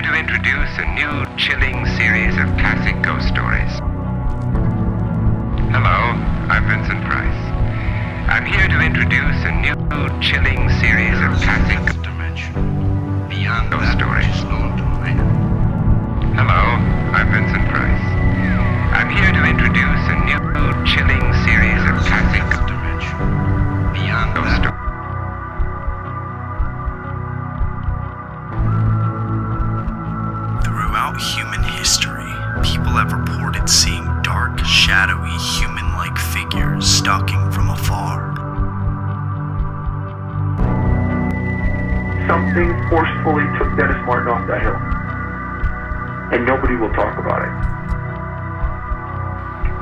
to introduce a new chilling series of classic ghost stories. Hello, I'm Vincent Price. I'm here to introduce a new chilling series of classic dimension beyond ghost stories. known to man. Hello, I'm Vincent Price. I'm here to introduce a new chilling series of classic dimension beyond ghost stories. Throughout human history, people have reported seeing dark, shadowy, human-like figures stalking from afar. Something forcefully took Dennis Martin off that hill. And nobody will talk about it.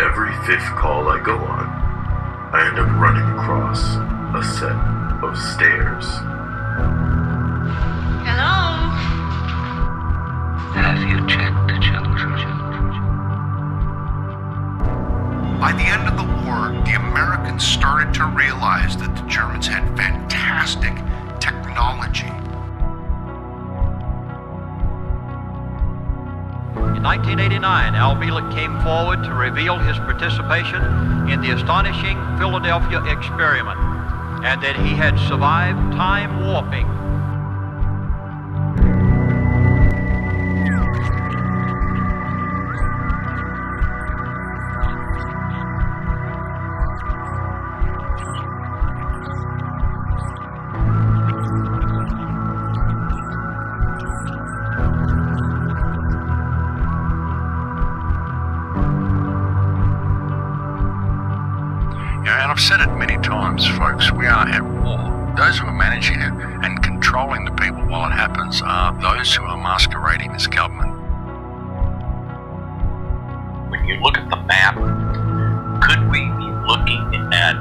Every fifth call I go on, I end up running across a set of stairs. Hello? Have you checked the children? By the end of the war, the Americans started to realize that the Germans had fantastic technology. In 1989, Al came forward to reveal his participation in the astonishing Philadelphia experiment, and that he had survived time warping. And I've said it many times, folks, we are at war. Those who are managing it and controlling the people while it happens are those who are masquerading as government. When you look at the map, could we be looking at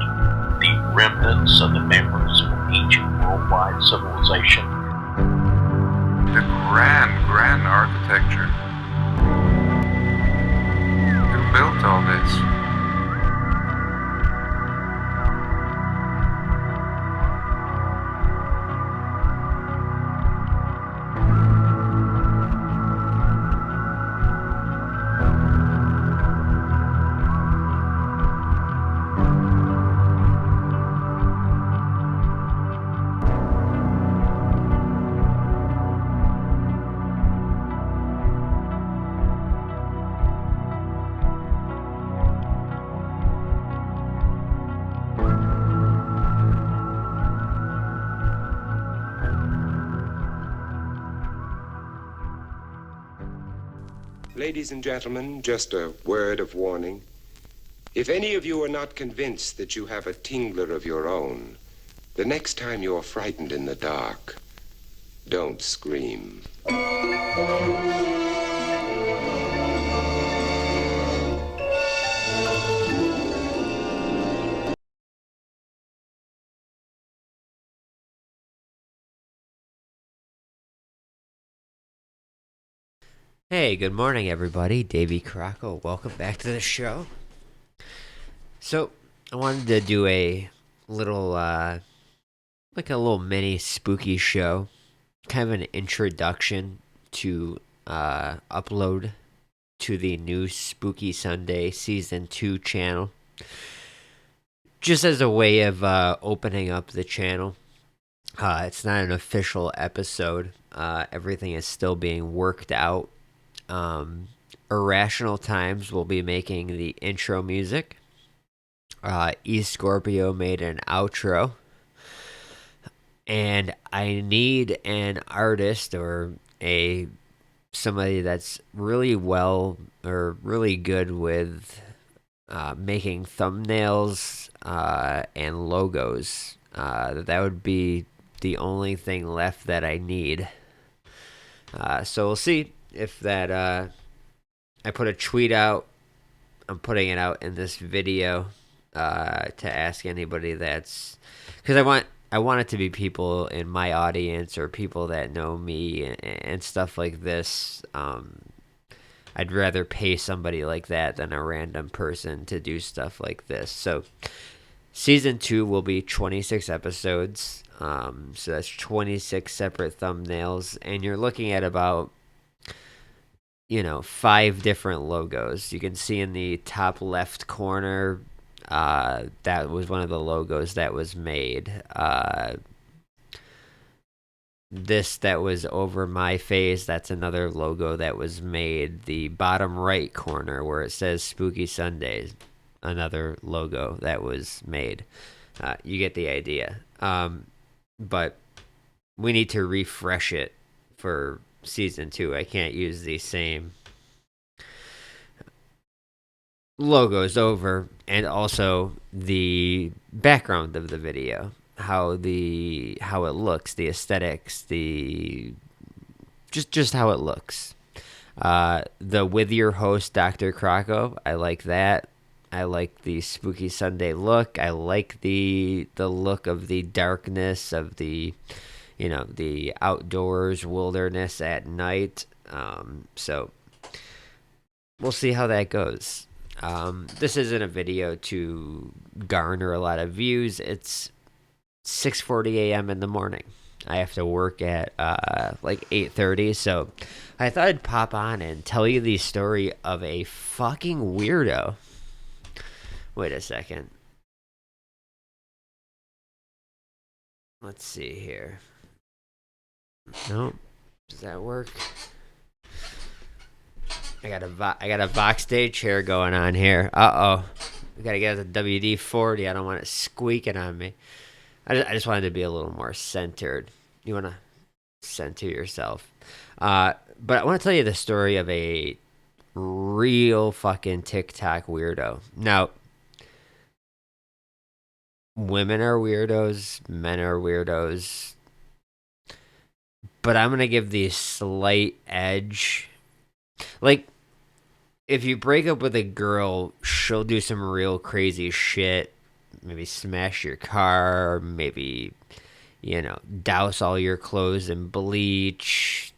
the remnants of the members of ancient worldwide civilization? The grand architecture. Who built all this? Ladies and gentlemen, just a word of warning. If any of you are not convinced that you have a tingler of your own, the next time you're frightened in the dark, don't scream. Hey, good morning, everybody. Davey Crocko. Welcome back to the show. So, I wanted to do a little, like a little mini spooky show. Kind of an introduction to upload to the new Spooky Sunday Season 2 channel. Just as a way of opening up the channel. It's not an official episode. Everything is still being worked out. Irrational Times will be making the intro music. E Scorpio made an outro. And I need an artist or somebody that's really well or really good with making thumbnails and logos. That would be the only thing left that I need. So we'll see if that I put a tweet out. I'm putting it out in this video to ask anybody that's, because I want it to be people in my audience or people that know me and stuff like this. I'd rather pay somebody like that than a random person to do stuff like this. So Season 2 will be 26 episodes. So that's 26 separate thumbnails. And you're looking at about 5 different logos. You can see in the top left corner, that was one of the logos that was made. This that was over my face, that's another logo that was made. The bottom right corner where it says Spooky Sundays, another logo that was made. You get the idea. But we need to refresh it for season 2. I can't use the same logos over, and also the background of the video, how it looks, the aesthetics, just how it looks. The with your host Dr. Crocko, I like that. I like the Spooky Sunday look. I like the look of the darkness of the the outdoors wilderness at night. So we'll see how that goes. This isn't a video to garner a lot of views. It's 6:40 a.m. in the morning. I have to work at like 8:30, so I thought I'd pop on and tell you the story of a fucking weirdo. Wait a second. Let's see here. Nope. Does that work? I got a Vox Day chair going on here. Uh-oh. I gotta get the WD-40. I don't want it squeaking on me. I just wanted to be a little more centered. You want to center yourself. But I want to tell you the story of a real fucking TikTok weirdo. Now, women are weirdos, men are weirdos, but I'm going to give the slight edge. Like, if you break up with a girl, she'll do some real crazy shit. Maybe smash your car, maybe, douse all your clothes in bleach.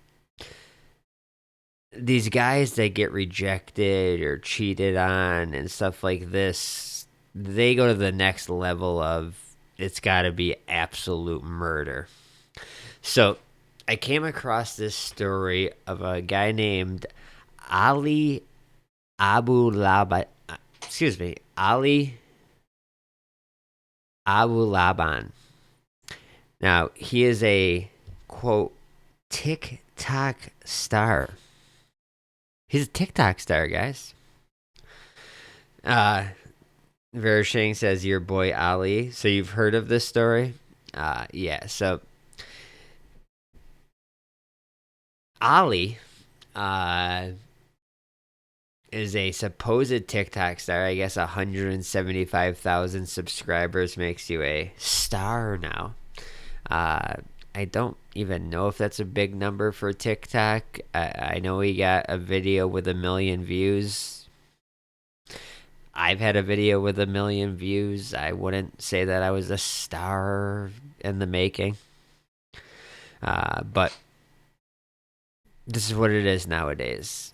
These guys that get rejected or cheated on and stuff like this, they go to the next level of it's got to be absolute murder. So I came across this story of a guy named Ali Abulaban. Ali Abulaban. Now, he is a, quote, TikTok star. He's a TikTok star, guys. Verishing says, your boy Ali. So you've heard of this story? Yeah, so Ali is a supposed TikTok star. I guess 175,000 subscribers makes you a star now. I don't even know if that's a big number for TikTok. I know he got a video with 1 million views. I've had a video with 1 million views. I wouldn't say that I was a star in the making. But this is what it is nowadays.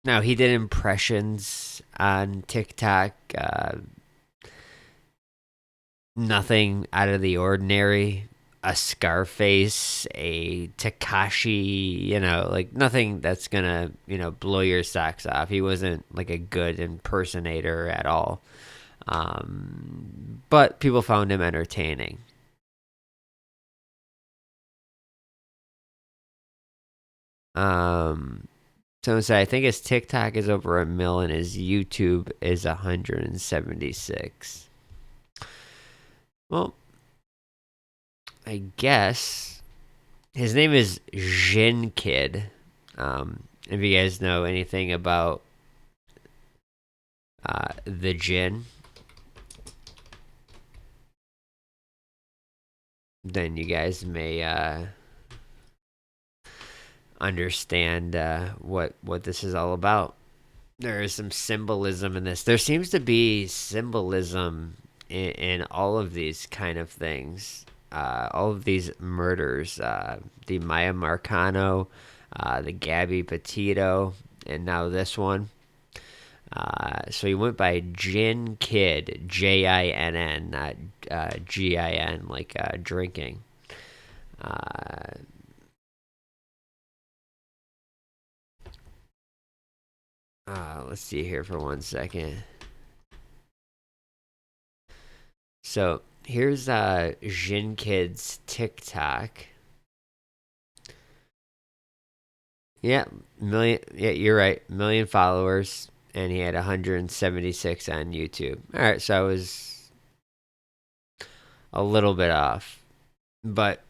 Now, he did impressions on TikTok. Nothing out of the ordinary. A Scarface, a Tekashi, like nothing that's gonna, blow your socks off. He wasn't like a good impersonator at all. But people found him entertaining. Someone said, I think his TikTok is over 1 million and his YouTube is 176. Well, I guess his name is Jin Kid. If you guys know anything about the Jin, then you guys may understand what this is all about. There is some symbolism in this. There seems to be symbolism in all of these kind of things. All of these murders, the Maya Marcano, the Gabby Petito, and now this one. So he went by Jin Kid, Jinn, not Gin, like drinking. let's see here for 1 second. So here's Jin Kid's TikTok. Yeah, million. Yeah, you're right. Million followers, and he had 176 on YouTube. All right, so I was a little bit off, but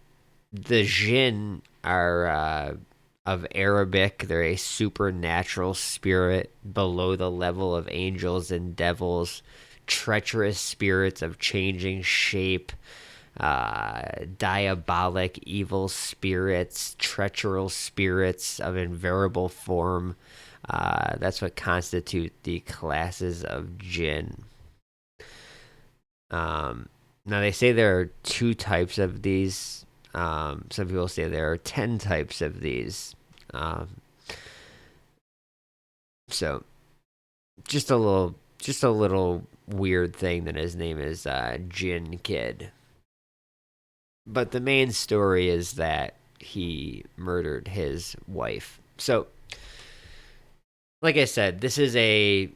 the Jinn are of Arabic. They're a supernatural spirit below the level of angels and devils, treacherous spirits of changing shape, diabolic evil spirits, treacherous spirits of invariable form. That's what constitute the classes of Jinn. Now they say there are 2 types of these. Some people say there are 10 types of these. So just a little weird thing that his name is Jin Kid. But the main story is that he murdered his wife. So, like I said, this is I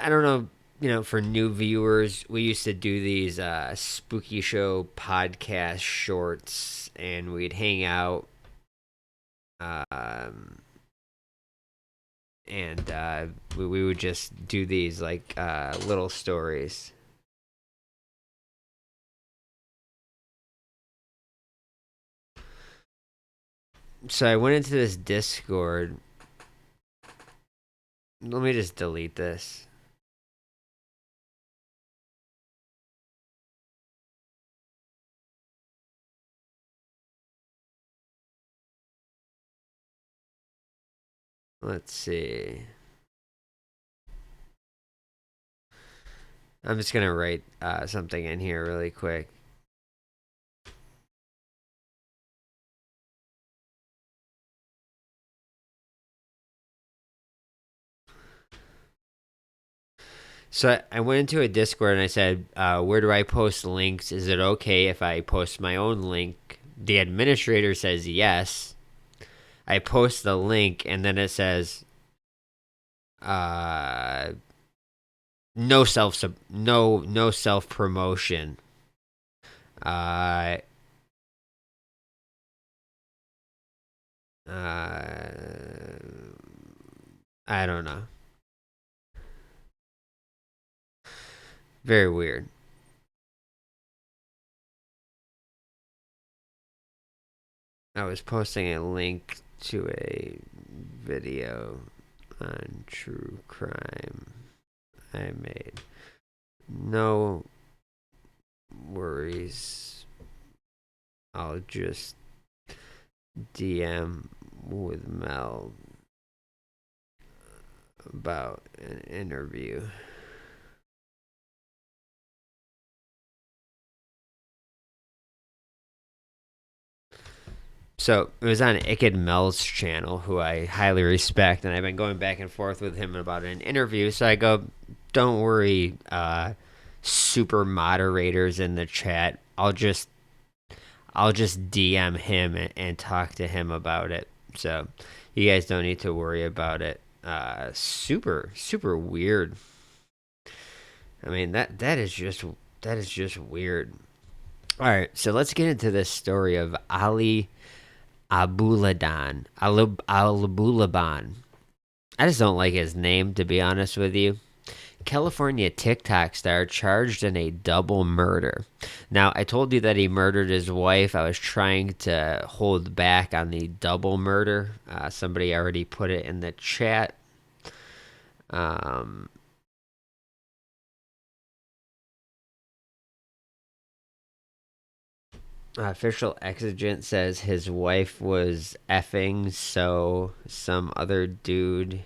don't know, for new viewers, we used to do these spooky show podcast shorts, and we'd hang out, and we would just do these like little stories. So I went into this Discord. Let me just delete this. Let's see. I'm just gonna write something in here really quick. So I went into a Discord and I said, where do I post links? Is it okay if I post my own link? The administrator says yes. I post the link and then it says, no self promotion. I don't know. Very weird. I was posting a link to a video on true crime I made. No worries. I'll just DM with Mel about an interview. So it was on Iked Mel's channel, who I highly respect, and I've been going back and forth with him about an interview. So I go, don't worry, super moderators in the chat. I'll just DM him and talk to him about it. So you guys don't need to worry about it. Super weird. I mean that is just weird. All right, so let's get into this story of Ali Abulaban. AliAbulaban. I just don't like his name, to be honest with you. California TikTok star charged in a double murder. Now, I told you that he murdered his wife. I was trying to hold back on the double murder. Somebody already put it in the chat. Official exigent says his wife was effing, so some other dude.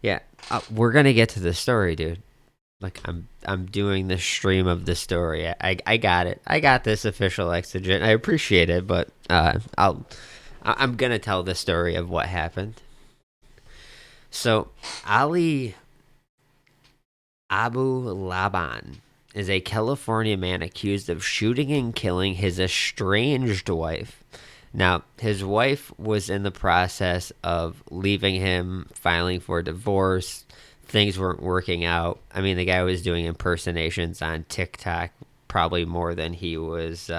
Yeah, we're gonna get to the story, dude. Like I'm doing the stream of the story. I got it. I got this, official exigent. I appreciate it, but I'm gonna tell the story of what happened. So Ali Abulaban is a California man accused of shooting and killing his estranged wife. Now, his wife was in the process of leaving him, filing for divorce. Things weren't working out. I mean, the guy was doing impersonations on TikTok probably more than he was,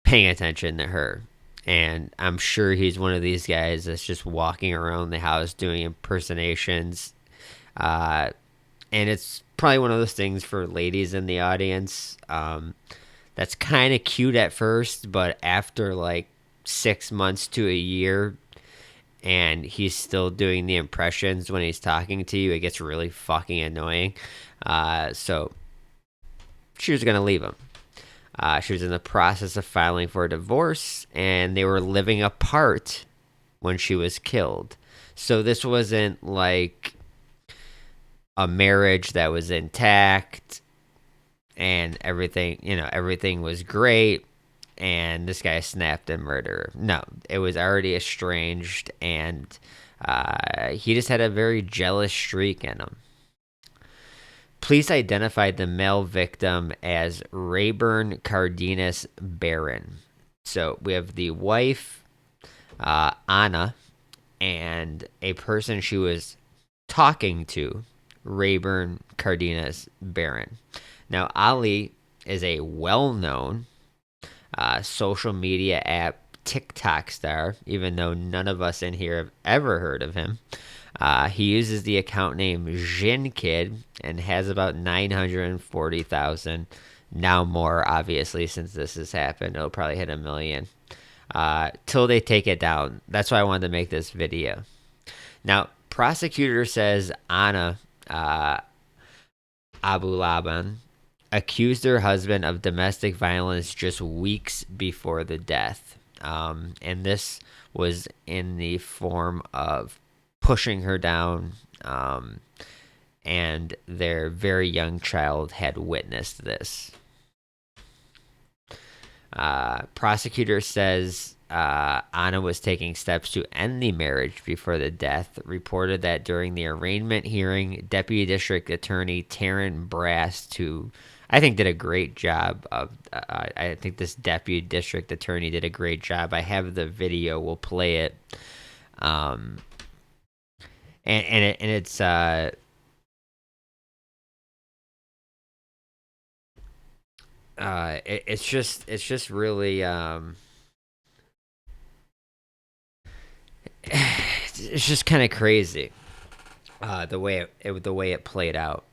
paying attention to her. And I'm sure he's one of these guys that's just walking around the house doing impersonations. And it's probably one of those things for ladies in the audience. That's kind of cute at first, but after like 6 months to a year, and he's still doing the impressions when he's talking to you, it gets really fucking annoying. So she was going to leave him. She was in the process of filing for a divorce, and they were living apart when she was killed. So this wasn't like a marriage that was intact and everything was great, and this guy snapped and murdered her. No, it was already estranged, and he just had a very jealous streak in him. Police identified the male victim as Rayburn Cardenas Barron. So we have the wife, Anna, and a person she was talking to, Rayburn Cardenas Barron. Now, Ali is a well-known social media app TikTok star, even though none of us in here have ever heard of him. He uses the account name Jin Kid and has about 940,000. Now more, obviously, since this has happened. It'll probably hit 1 million. Till they take it down. That's why I wanted to make this video. Now, prosecutor says Anna Abulaban accused her husband of domestic violence just weeks before the death. And this was in the form of pushing her down, and their very young child had witnessed this. Prosecutor says Anna was taking steps to end the marriage before the death. Reported that during the arraignment hearing, Deputy District Attorney Taryn Brast, who I think did a great job of, I think this Deputy District Attorney did a great job. I have the video. We'll play it. It's just really it's just kind of crazy the way it played out.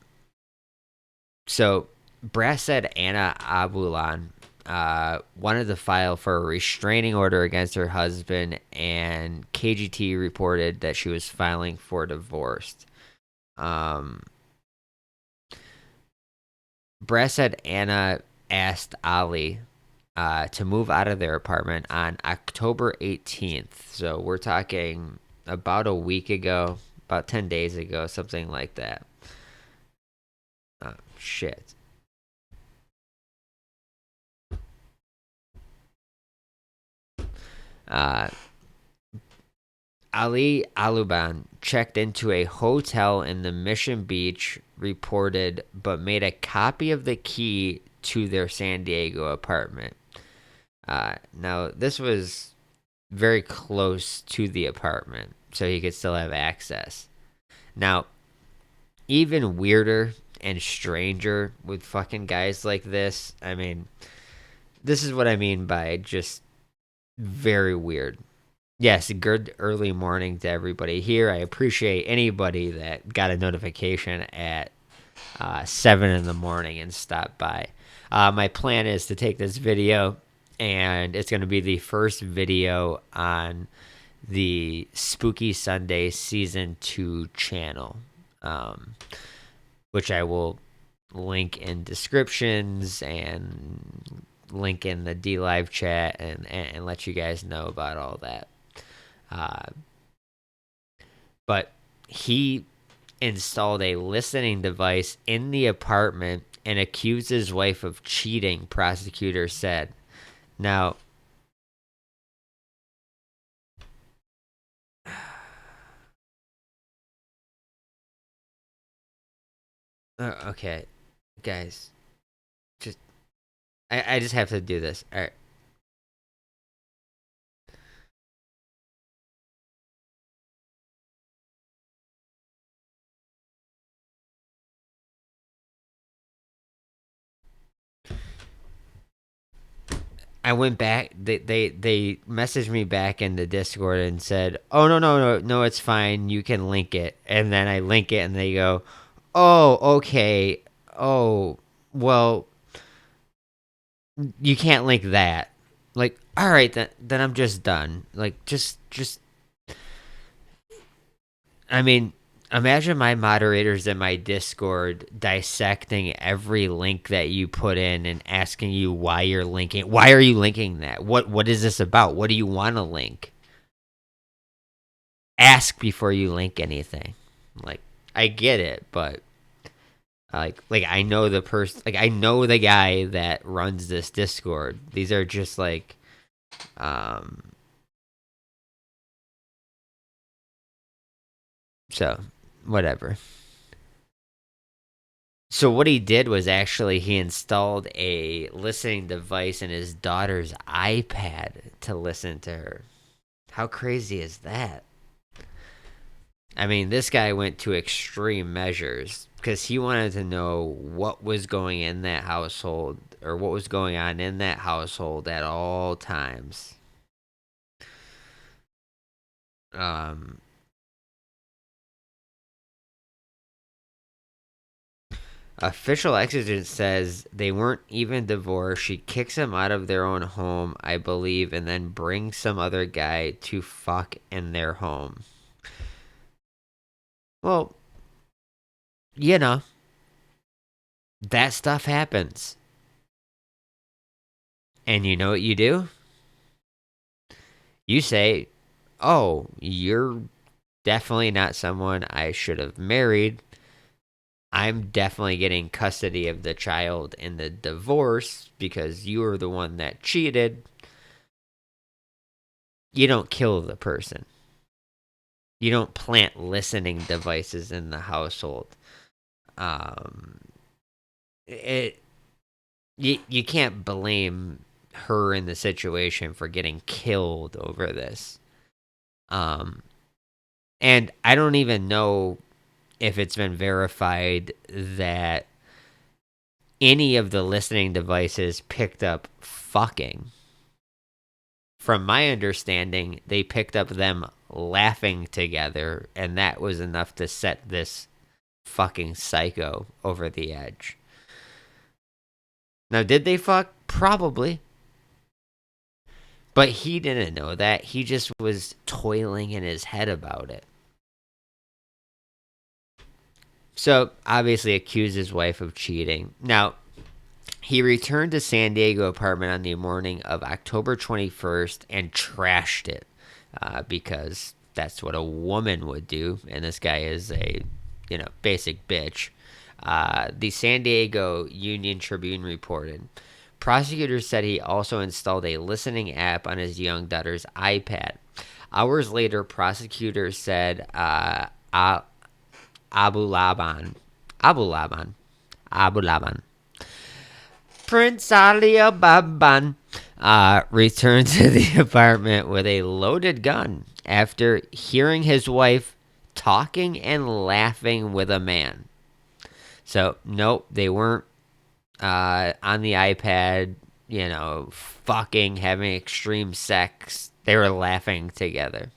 So Brass said Anna Abulan wanted to file for a restraining order against her husband, and KGT reported that she was filing for divorce. Brass said Anna asked Ali to move out of their apartment on October 18th. So we're talking about a week ago, about 10 days ago, something like that. Oh, shit. AliAbulaban checked into a hotel in the Mission Beach, reported, but made a copy of the key to their San Diego apartment. Now, this was very close to the apartment, so he could still have access. Now, even weirder and stranger with fucking guys like this, I mean, this is what I mean by just very weird. Yes, good early morning to everybody here. I appreciate anybody that got a notification at 7 in the morning and stopped by. My plan is to take this video, and it's going to be the first video on the Spooky Sunday Season 2 channel, which I will link in descriptions and link in the Dlive chat and let you guys know about all that. But he installed a listening device in the apartment and accused his wife of cheating, prosecutor said. Now, okay, guys, just I just have to do this. All right, I went back. They messaged me back in the Discord and said, "Oh no, it's fine. You can link it." And then I link it, and they go, "Oh, okay. Oh, well, you can't link that." Like, all right, then I'm just done. Like, just. I mean, imagine my moderators in my Discord dissecting every link that you put in and asking you why you're linking. Why are you linking that? What is this about? What do you want to link? Ask before you link anything. Like, I get it, but like I know the person. Like, I know the guy that runs this Discord. These are just like, so whatever. So what he did was actually he installed a listening device in his daughter's iPad to listen to her. How crazy is that? I mean, this guy went to extreme measures because he wanted to know what was going in that household or what was going on in that household at all times. Official exigence says they weren't even divorced. She kicks him out of their own home, I believe, and then brings some other guy to fuck in their home. Well, you know, that stuff happens. And you know what you do? You say, "Oh, you're definitely not someone I should have married. I'm definitely getting custody of the child in the divorce because you were the one that cheated." You don't kill the person. You don't plant listening devices in the household. You can't blame her in the situation for getting killed over this. And I don't even know if it's been verified that any of the listening devices picked up fucking. From my understanding, they picked up them laughing together, and that was enough to set this fucking psycho over the edge. Now, did they fuck? Probably. But he didn't know that. He just was toiling in his head about it. So, obviously accused his wife of cheating. Now, he returned to San Diego apartment on the morning of October 21st and trashed it because that's what a woman would do. And this guy is a, basic bitch. The San Diego Union Tribune reported. Prosecutors said he also installed a listening app on his young daughter's iPad. Hours later, prosecutors said Abulaban. Prince AliAbulaban returned to the apartment with a loaded gun after hearing his wife talking and laughing with a man. So, nope, they weren't on the iPad, fucking, having extreme sex. They were laughing together.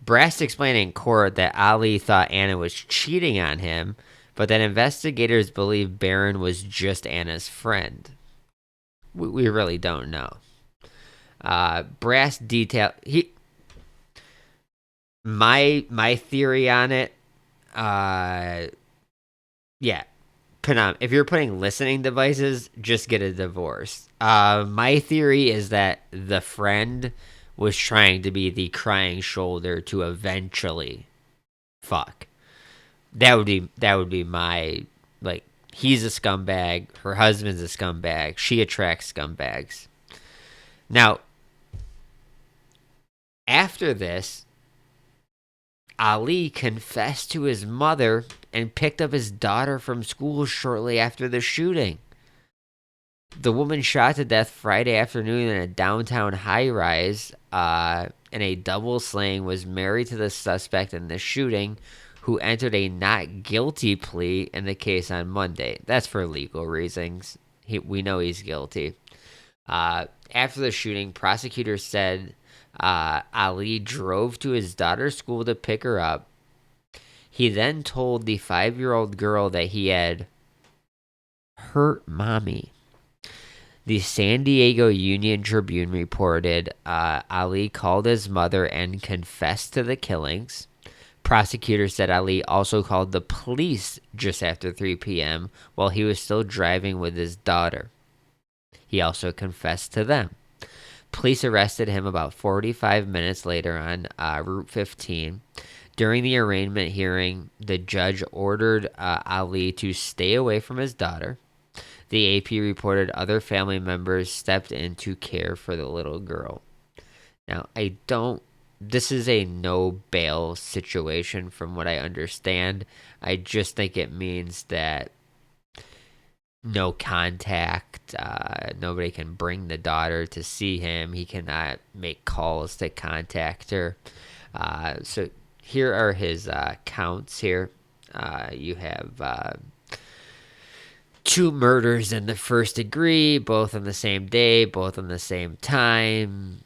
Brass explained in court that Ali thought Anna was cheating on him, but that investigators believe Barron was just Anna's friend. We really don't know. Brass detail. My theory on it. Yeah. Panam, if you're putting listening devices, just get a divorce. My theory is that the friend was trying to be the crying shoulder to eventually fuck. That would be my, he's a scumbag, her husband's a scumbag, she attracts scumbags. Now, after this, Ali confessed to his mother and picked up his daughter from school shortly after the shooting. The woman shot to death Friday afternoon in a downtown high-rise in a double slaying was married to the suspect in the shooting, who entered a not guilty plea in the case on Monday. That's for legal reasons. We know he's guilty. After the shooting, prosecutors said Ali drove to his daughter's school to pick her up. He then told the 5-year-old girl that he had hurt mommy. The San Diego Union Tribune reported Ali called his mother and confessed to the killings. Prosecutors said Ali also called the police just after 3 p.m. while he was still driving with his daughter. He also confessed to them. Police arrested him about 45 minutes later on Route 15. During the arraignment hearing, the judge ordered Ali to stay away from his daughter. The AP reported other family members stepped in to care for the little girl. Now, this is a no bail situation from what I understand. I just think it means that no contact, nobody can bring the daughter to see him. He cannot make calls to contact her. So here are his counts here. You have 2 murders in the first degree, both on the same day, both on the same time.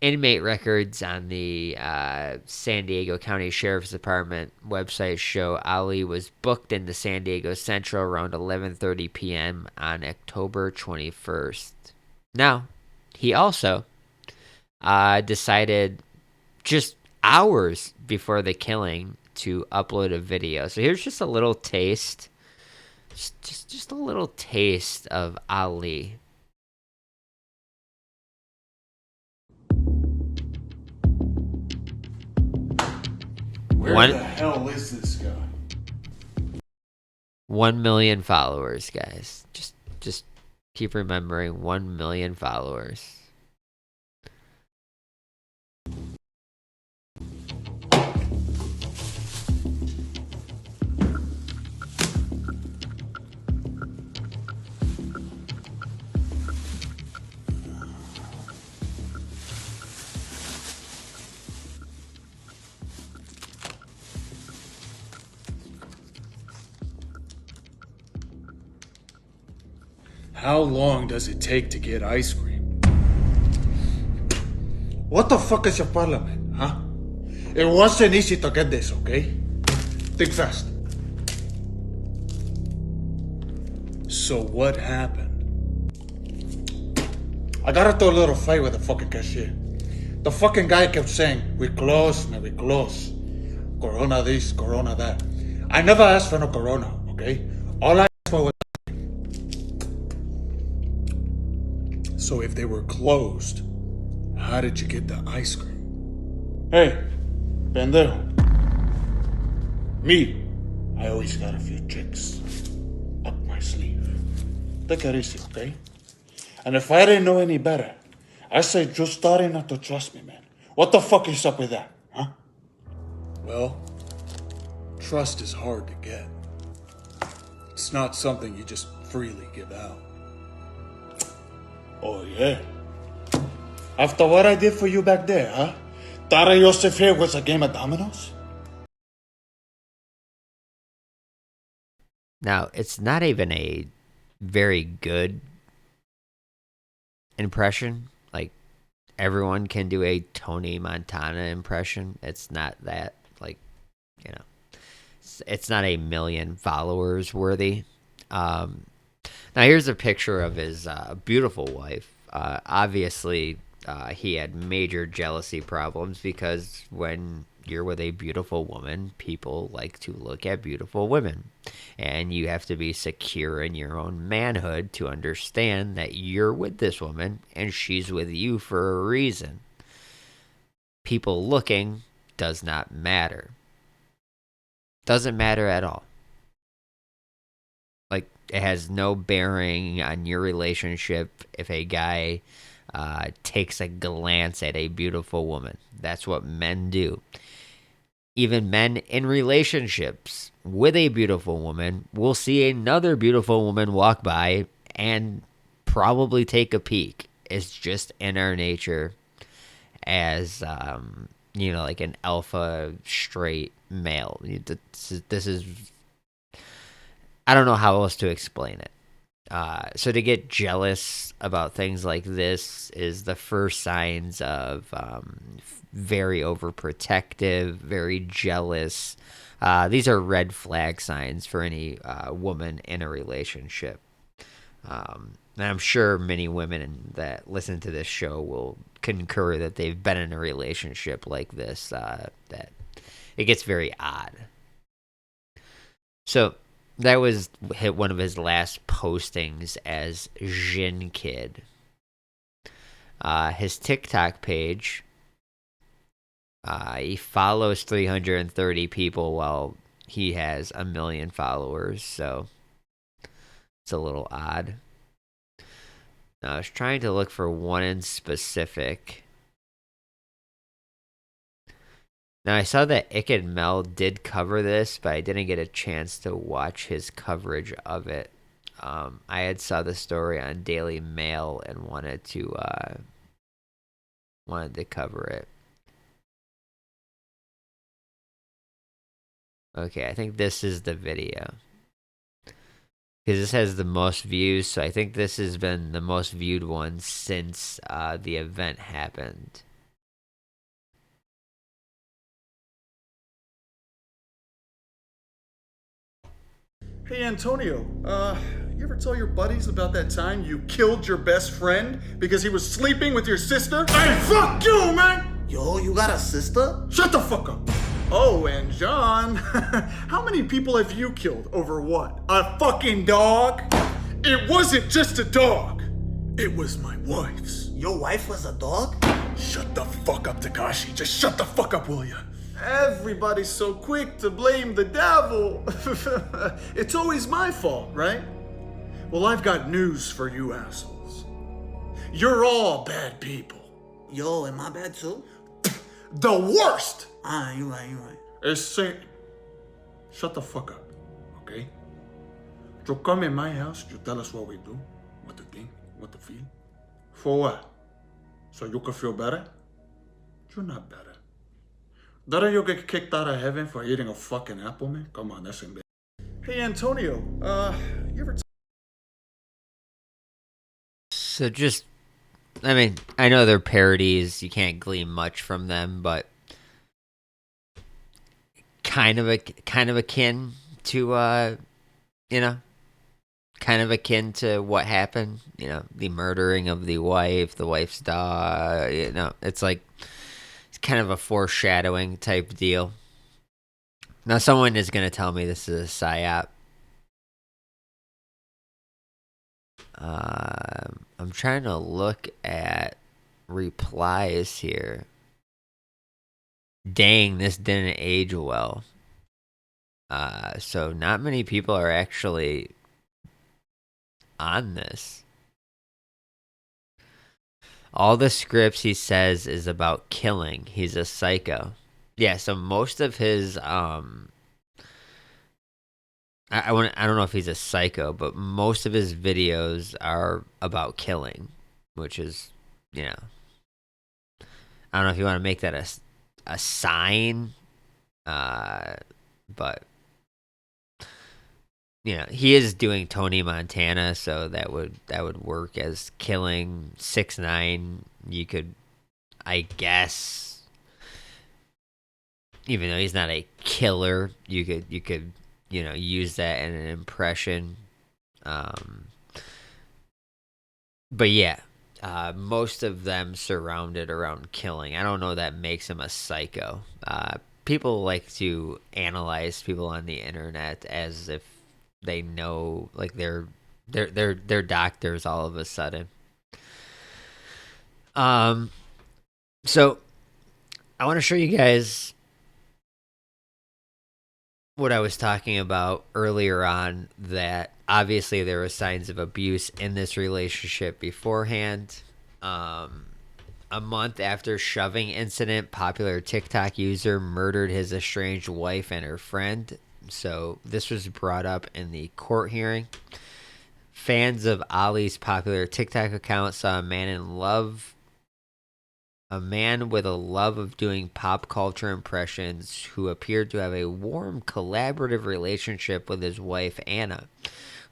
Inmate records on the San Diego County Sheriff's Department website show Ali was booked into San Diego Central around 11:30 p.m. on October 21st. Now, he also decided just hours before the killing to upload a video. So here's just a little taste, just a little taste of Ali. Where the hell is this guy? 1 million followers, guys. Just keep remembering 1 million followers. How long does it take to get ice cream? What the fuck is your parliament, huh? It wasn't easy to get this, okay? Think fast. So what happened? I got into a little fight with the fucking cashier. The fucking guy kept saying, "We close, man, we close. Corona this, corona that." I never asked for no corona, okay? All I asked for was... So if they were closed, how did you get the ice cream? Hey, pendejo. Me, I always got a few tricks up my sleeve. Take it easy, okay? And if I didn't know any better, I say just starting not to trust me, man. What the fuck is up with that, huh? Well, trust is hard to get. It's not something you just freely give out. Oh, yeah. After what I did for you back there, huh? Tara Yosef here was a game of dominoes? Now, it's not even a very good impression. Like, everyone can do a Tony Montana impression. It's not that, like, you know, it's not a million followers worthy. Now, here's a picture of his beautiful wife. Obviously, he had major jealousy problems because when you're with a beautiful woman, people like to look at beautiful women. And you have to be secure in your own manhood to understand that you're with this woman and she's with you for a reason. People looking does not matter. Doesn't matter at all. Like, it has no bearing on your relationship if a guy takes a glance at a beautiful woman. That's what men do. Even men in relationships with a beautiful woman will see another beautiful woman walk by and probably take a peek. It's just in our nature as, like an alpha straight male. This is I don't know how else to explain it. So to get jealous about things like this is the first signs of very overprotective, very jealous. These are red flag signs for any woman in a relationship. And I'm sure many women that listen to this show will concur that they've been in a relationship like this, that it gets very odd. So that was one of his last postings as Jin Kid. His TikTok page, he follows 330 people while he has 1 million followers, so it's a little odd. Now, I was trying to look for one in specific. Now, I saw that Icked Mel did cover this, but I didn't get a chance to watch his coverage of it. I had saw the story on Daily Mail and wanted to cover it. Okay, I think this is the video. Because this has the most views, so I think this has been the most viewed one since the event happened. Hey, Antonio, you ever tell your buddies about that time you killed your best friend because he was sleeping with your sister? Hey, fuck you, man! Yo, you got a sister? Shut the fuck up! Oh, and John, how many people have you killed over what? A fucking dog? It wasn't just a dog. It was my wife's. Your wife was a dog? Shut the fuck up, Takashi. Just shut the fuck up, will ya? Everybody's so quick to blame the devil. It's always my fault, right? Well, I've got news for you assholes. You're all bad people. Yo, am I bad too? The worst! You're right. It's saying, shut the fuck up, okay? You come in my house, you tell us what we do, what to think, what to feel. For what? So you can feel better? You're not better. Didn't you get kicked out of heaven for eating a fucking apple, man? Come on, that's embarrassing. Hey, Antonio, you ever... So just, I mean, I know they're parodies, you can't glean much from them, but kind of akin to kind of akin to what happened, the murdering of the wife's dog, it's like, it's kind of a foreshadowing type deal. Now someone is going to tell me this is a psyop. I'm trying to look at replies here. Dang, this didn't age well. So not many people are actually on this. All the scripts he says is about killing. He's a psycho. Yeah, so most of his I don't know if he's a psycho, but most of his videos are about killing, which is, I don't know if you want to make that a sign, but he is doing Tony Montana, so that would work as killing. 6ix9ine. You could, I guess, even though he's not a killer, you could use that in an impression. But yeah, most of them surrounded around killing. I don't know that makes him a psycho. People like to analyze people on the internet as if they know, like they're doctors all of a sudden. So I want to show you guys what I was talking about earlier on, that obviously there were signs of abuse in this relationship beforehand. A month after shoving incident, popular TikTok user murdered his estranged wife and her friend. So this was brought up in the court hearing. Fans of Ali's popular TikTok account saw a man with a love of doing pop culture impressions, who appeared to have a warm, collaborative relationship with his wife, Anna,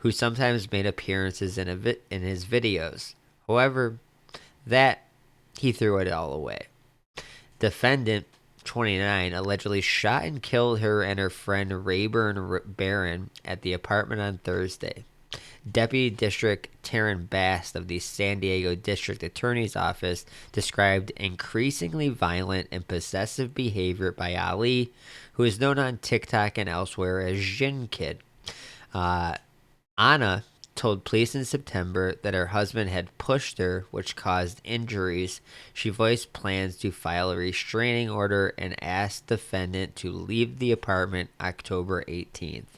who sometimes made appearances in his videos. However, that he threw it all away. Defendant, 29, allegedly shot and killed her and her friend Rayburn Barron at the apartment on Thursday. Deputy District Taryn Bast of the San Diego District Attorney's Office described increasingly violent and possessive behavior by Ali, who is known on TikTok and elsewhere as Jin Kid. Anna told police in September that her husband had pushed her, which caused injuries. She voiced plans to file a restraining order and asked defendant to leave the apartment October 18th.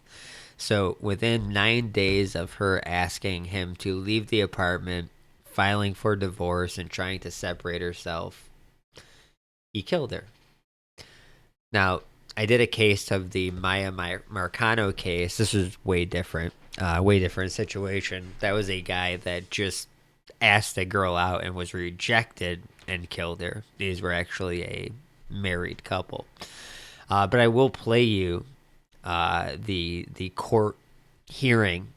So within 9 days of her asking him to leave the apartment, filing for divorce, and trying to separate herself, he killed her. Now, I did a case of the Maya Marcano case. This was way different situation. That was a guy that just asked a girl out and was rejected and killed her. These were actually a married couple. But I will play you the court hearing.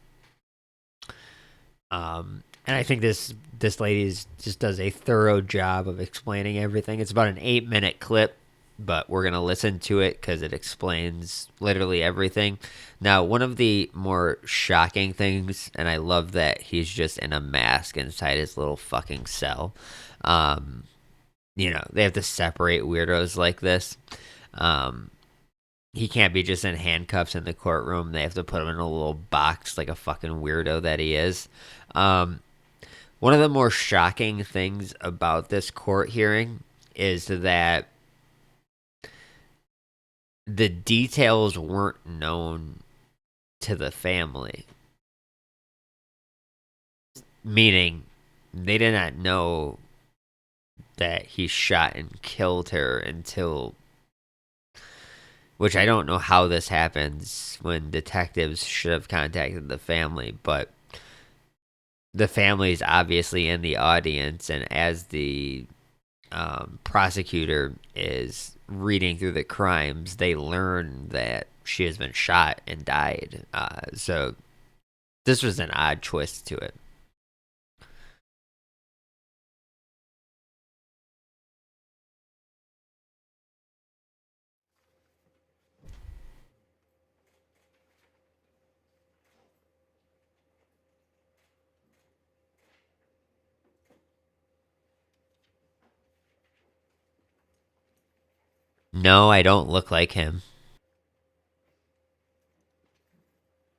And I think this lady just does a thorough job of explaining everything. It's about an 8-minute clip, but we're going to listen to it because it explains literally everything. Now, one of the more shocking things, and I love that he's just in a mask inside his little fucking cell. They have to separate weirdos like this. He can't be just in handcuffs in the courtroom. They have to put him in a little box like a fucking weirdo that he is. One of the more shocking things about this court hearing is that the details weren't known to the family. Meaning, they did not know that he shot and killed her until... Which I don't know how this happens when detectives should have contacted the family, but the family's obviously in the audience, and as the prosecutor is reading through the crimes, they learn that she has been shot and died. So this was an odd twist to it. No, I don't look like him.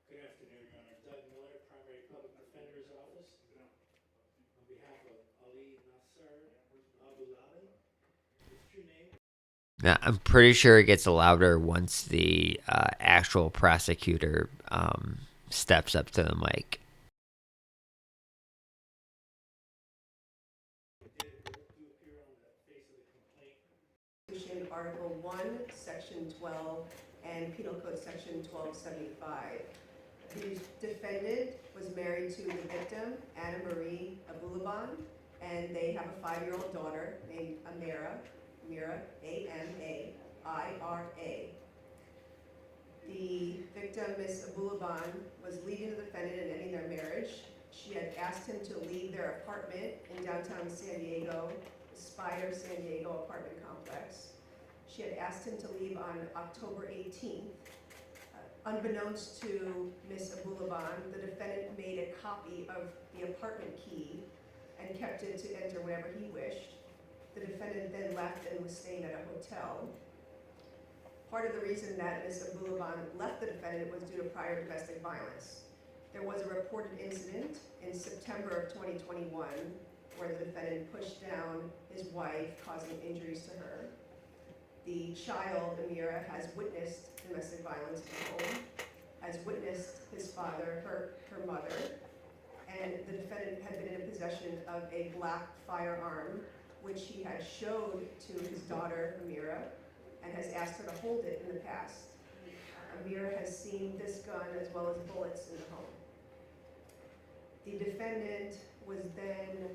Good afternoon, Your Honor. Doug Miller, Primary Public Defender's Office. On behalf of Ali Abulaban. What's your name? Now, I'm pretty sure it gets louder once the actual prosecutor steps up to the mic. Article 1, Section 12, and Penal Code Section 1275. The defendant was married to the victim, Anna Marie Abulaban, and they have a 5-year-old daughter named Amira, A-M-A-I-R-A. The victim, Ms. Abulaban, was leaving the defendant and ending their marriage. She had asked him to leave their apartment in downtown San Diego, the Spider San Diego apartment complex. She had asked him to leave on October 18th. Unbeknownst to Ms. Abulaban, the defendant made a copy of the apartment key and kept it to enter whenever he wished. The defendant then left and was staying at a hotel. Part of the reason that Ms. Abulaban left the defendant was due to prior domestic violence. There was a reported incident in September of 2021 where the defendant pushed down his wife, causing injuries to her. The child, Amira, has witnessed domestic violence in the home, has witnessed his father hurt her mother, and the defendant had been in possession of a black firearm, which he had showed to his daughter, Amira, and has asked her to hold it in the past. Amira has seen this gun as well as bullets in the home. The defendant was then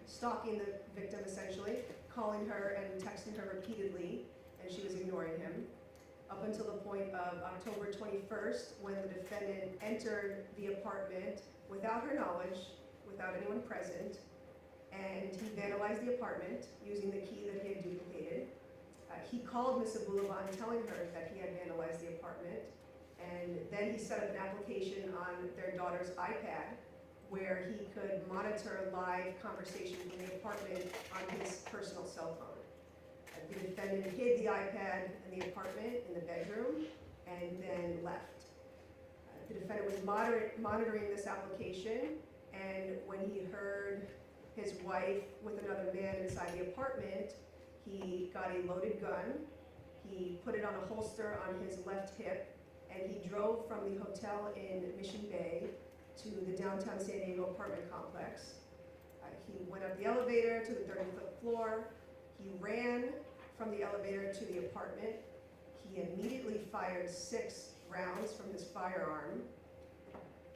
stalking the victim, essentially, calling her and texting her repeatedly, and she was ignoring him. up until the point of October 21st, when the defendant entered the apartment without her knowledge, without anyone present, and he vandalized the apartment using the key that he had duplicated. He called Ms. Abulaban telling her that he had vandalized the apartment, and then he set up an application on their daughter's iPad where he could monitor live conversation from the apartment on his personal cell phone. The defendant hid the iPad in the apartment in the bedroom and then left. The defendant was monitoring this application, and when he heard his wife with another man inside the apartment, he got a loaded gun, he put it on a holster on his left hip, and he drove from the hotel in Mission Bay to the downtown San Diego apartment complex. He went up the elevator to the 30th floor, he ran from the elevator to the apartment. He immediately fired 6 rounds from his firearm.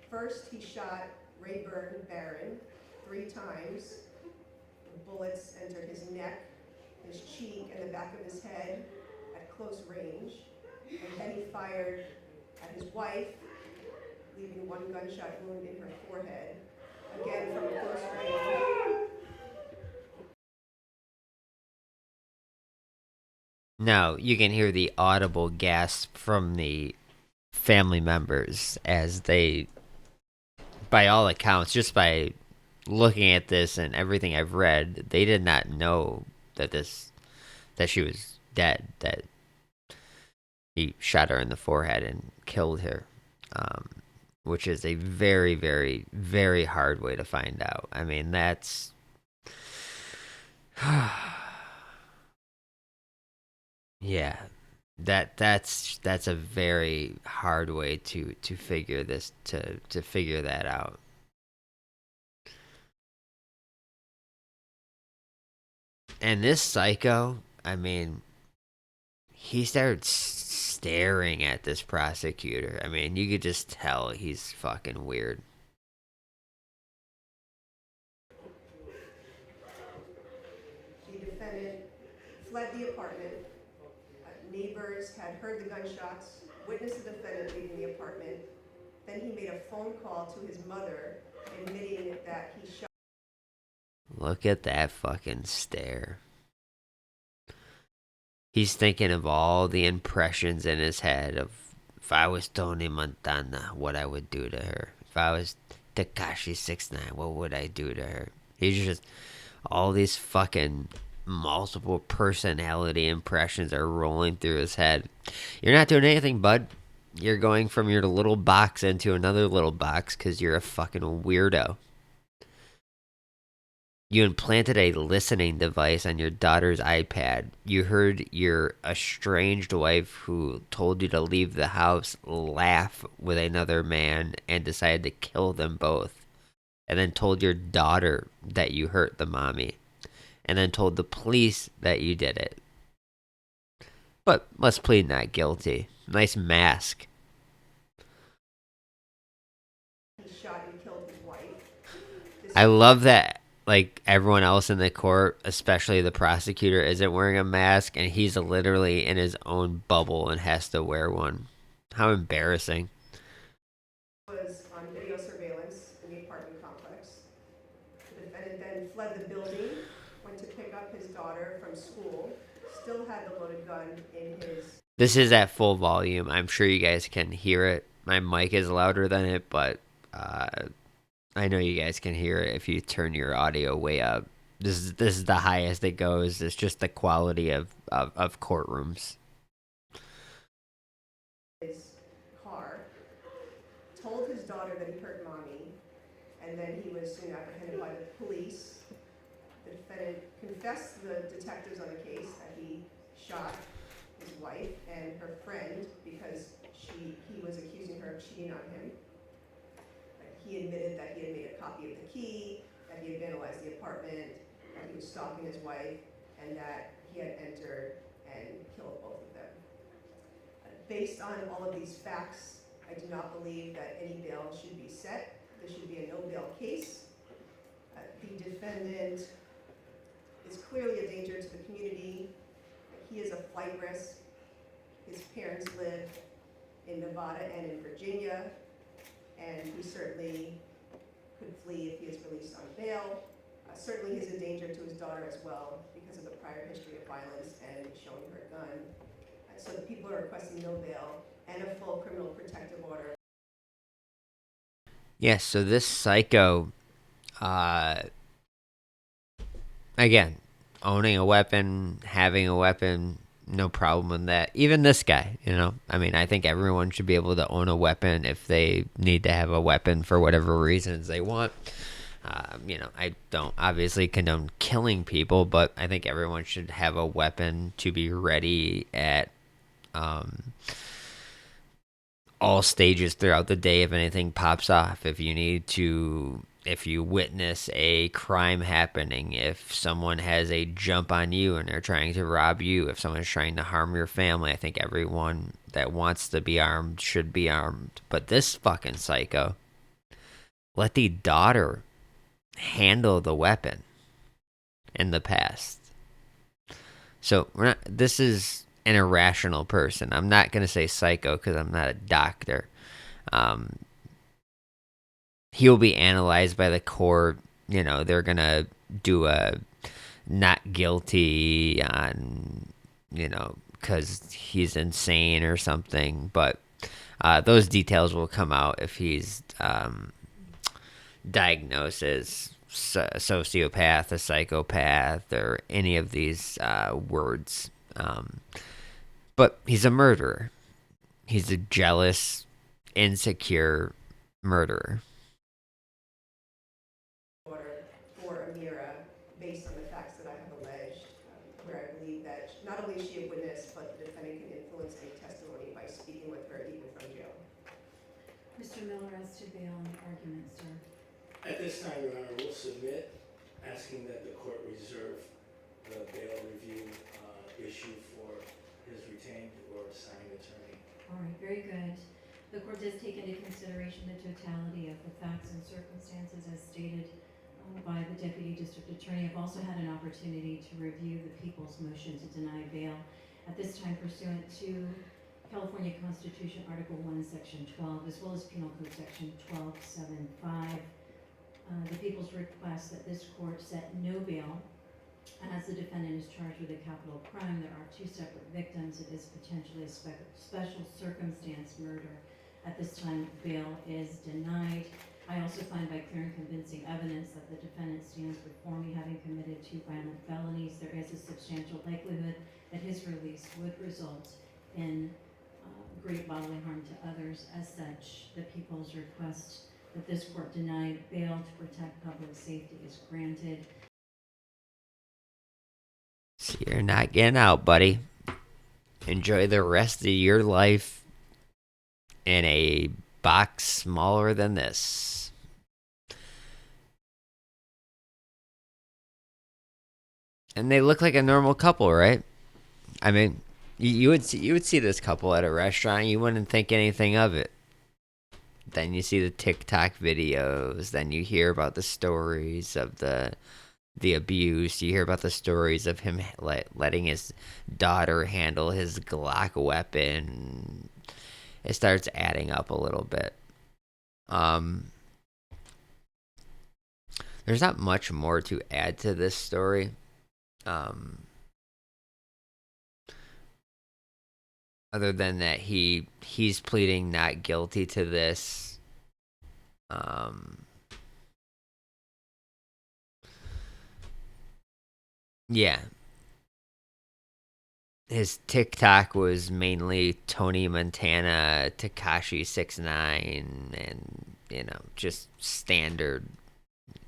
First, he shot Rayburn Barron 3 times. The bullets entered his neck, his cheek, and the back of his head at close range. And then he fired at his wife, leaving 1 gunshot wound in her forehead, again from close range. Now, you can hear the audible gasp from the family members as they, by all accounts, just by looking at this and everything I've read, they did not know that she was dead, that he shot her in the forehead and killed her, which is a very, very, very hard way to find out. I mean, that's... Yeah, that's a very hard way to figure this to figure that out. And this psycho, I mean, he started staring at this prosecutor. I mean, you could just tell he's fucking weird. The defendant fled the apartment. Neighbors had heard the gunshots, witnessed the defendant leaving the apartment. Then he made a phone call to his mother, admitting that he shot. Look at that fucking stare. He's thinking of all the impressions in his head of if I was Tony Montana, what I would do to her. If I was Tekashi 69, what would I do to her? He's just all these fucking multiple personality impressions are rolling through his head. You're not doing anything, bud. You're going from your little box into another little box because you're a fucking weirdo. You implanted a listening device on your daughter's iPad. You heard your estranged wife who told you to leave the house laugh with another man and decided to kill them both. And then told your daughter that you hurt the mommy. And then told the police that you did it. But let's plead not guilty. Nice mask. He shot and killed his wife. I love that, like, everyone else in the court, especially the prosecutor, isn't wearing a mask, and he's literally in his own bubble and has to wear one. How embarrassing. Was on video surveillance in the apartment complex. The defendant then fled the building, went to pick up his daughter from school, still had the loaded gun in his... This is at full volume. I'm sure you guys can hear it. My mic is louder than it, but I know you guys can hear it if you turn your audio way up. This is the highest it goes. It's just the quality of courtrooms. His car, told his daughter that he hurt mommy, and then he was soon apprehended by the police. The defendant confessed to the detectives on the case that he shot his wife and her friend because he was accusing her of cheating on him. He admitted that he had made a copy of the key, that he had vandalized the apartment, that he was stalking his wife, and that he had entered and killed both of them. Based on all of these facts, I do not believe that any bail should be set. This should be a no bail case. The defendant is clearly a danger to the community. He is a flight risk. His parents live in Nevada and in Virginia, and he certainly could flee if he is released on bail. Certainly he's a danger to his daughter as well because of the prior history of violence and showing her a gun. So the people are requesting no bail and a full criminal protective order. Yeah, so this psycho, again, owning a weapon, having a weapon, no problem with that. Even this guy, you know, I mean, I think everyone should be able to own a weapon if they need to have a weapon for whatever reasons they want. You know, I don't obviously condone killing people, but I think everyone should have a weapon to be ready at all stages throughout the day if anything pops off. If you witness a crime happening, if someone has a jump on you and they're trying to rob you, if someone's trying to harm your family, I think everyone that wants to be armed should be armed. But this fucking psycho let the daughter handle the weapon in the past. So this is an irrational person. I'm not going to say psycho because I'm not a doctor. He'll be analyzed by the court. You know, they're going to do a not guilty on, you know, because he's insane or something. But those details will come out if he's diagnosed as a sociopath, a psychopath, or any of these words. But he's a murderer. He's a jealous, insecure murderer. For Amira, based on the facts that I have alleged, where I believe that not only is she a witness, but the defendant can influence any testimony by speaking with her even from jail. Mr. Miller, as to bail and argument, sir. At this time, Your Honor, we'll submit, asking that the court reserve the bail review issue for his retained or assigned attorney. All right, very good. The court does take into consideration the totality of the facts and circumstances as stated by the Deputy District Attorney. I've also had an opportunity to review the people's motion to deny bail. At this time, pursuant to California Constitution Article 1, Section 12, as well as Penal Code Section 1275, the people's request that this court set no bail. As the defendant is charged with a capital crime, there are two separate victims. It is potentially a special circumstance murder. At this time, bail is denied. I also find by clear and convincing evidence that the defendant stands before me having committed two violent felonies. There is a substantial likelihood that his release would result in great bodily harm to others. As such, the people's request that this court deny bail to protect public safety is granted. So you're not getting out, buddy. Enjoy the rest of your life in a box smaller than this. And they look like a normal couple, right? I mean, you would see this couple at a restaurant, you wouldn't think anything of it. Then you see the TikTok videos, then you hear about the stories of the abuse, you hear about the stories of him letting his daughter handle his Glock weapon. It starts adding up a little bit. There's not much more to add to this story. Other than that, he's pleading not guilty to this. Yeah. His TikTok was mainly Tony Montana, Tekashi 6ix9ine, and, you know, just standard,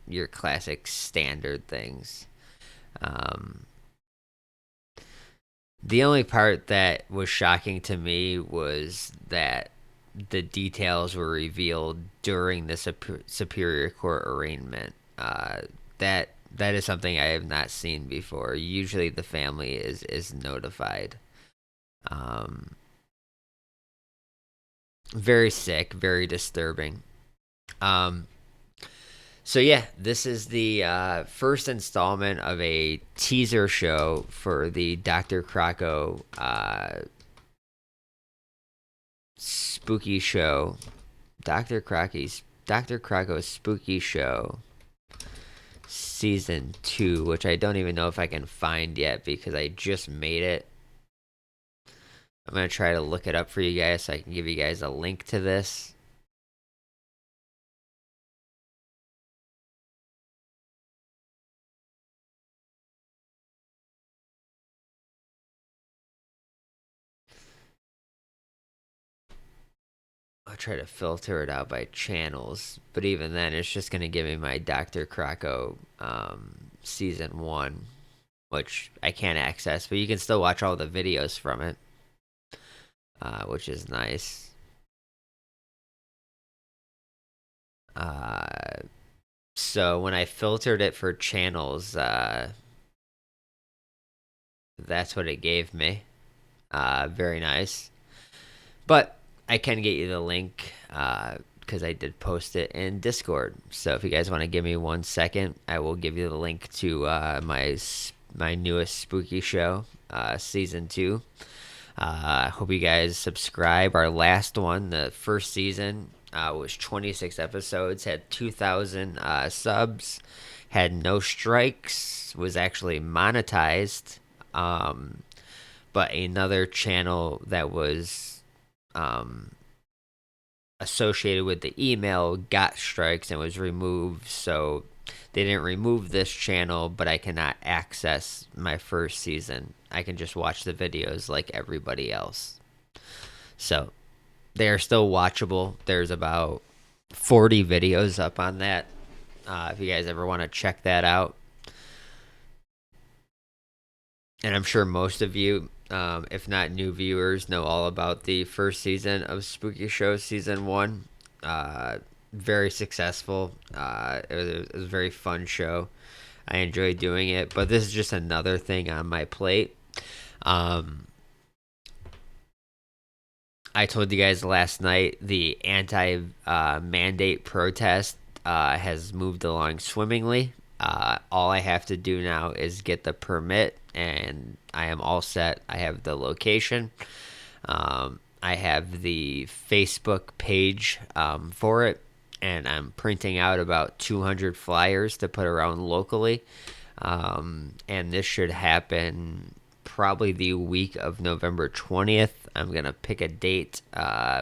your classic standard things. The only part that was shocking to me was that the details were revealed during the Superior Court arraignment. That is something I have not seen before. Usually the family is notified. Very sick, very disturbing. So yeah, this is the first installment of a teaser show for the Dr. Crocko spooky show. Dr. Crocko's Spooky Show Season 2, which I don't even know if I can find yet because I just made it. I'm going to try to look it up for you guys so I can give you guys a link to this. I'll try to filter it out by channels, but even then, it's just going to give me my Dr. Crocko Season 1, which I can't access, but you can still watch all the videos from it, which is nice. So when I filtered it for channels, that's what it gave me. Very nice. But I can get you the link because I did post it in Discord. So if you guys want to give me 1 second, I will give you the link to my newest spooky show, Season 2. I hope you guys subscribe. Our last one, the first season, was 26 episodes, had 2,000 subs, had no strikes, was actually monetized. But another channel that was associated with the email got strikes and was removed, so they didn't remove this channel, but I cannot access my first season. I can just watch the videos like everybody else. So they are still watchable. There's about 40 videos up on that. If you guys ever want to check that out. And I'm sure most of you, if not new viewers, know all about the first season of Spooky Show Season 1. Very successful. It was a very fun show. I enjoyed doing it, but this is just another thing on my plate. I told you guys last night the anti-mandate protest has moved along swimmingly. All I have to do now is get the permit, and I am all set. I have the location. I have the Facebook page for it, and I'm printing out about 200 flyers to put around locally. And this should happen probably the week of November 20th. I'm going to pick a date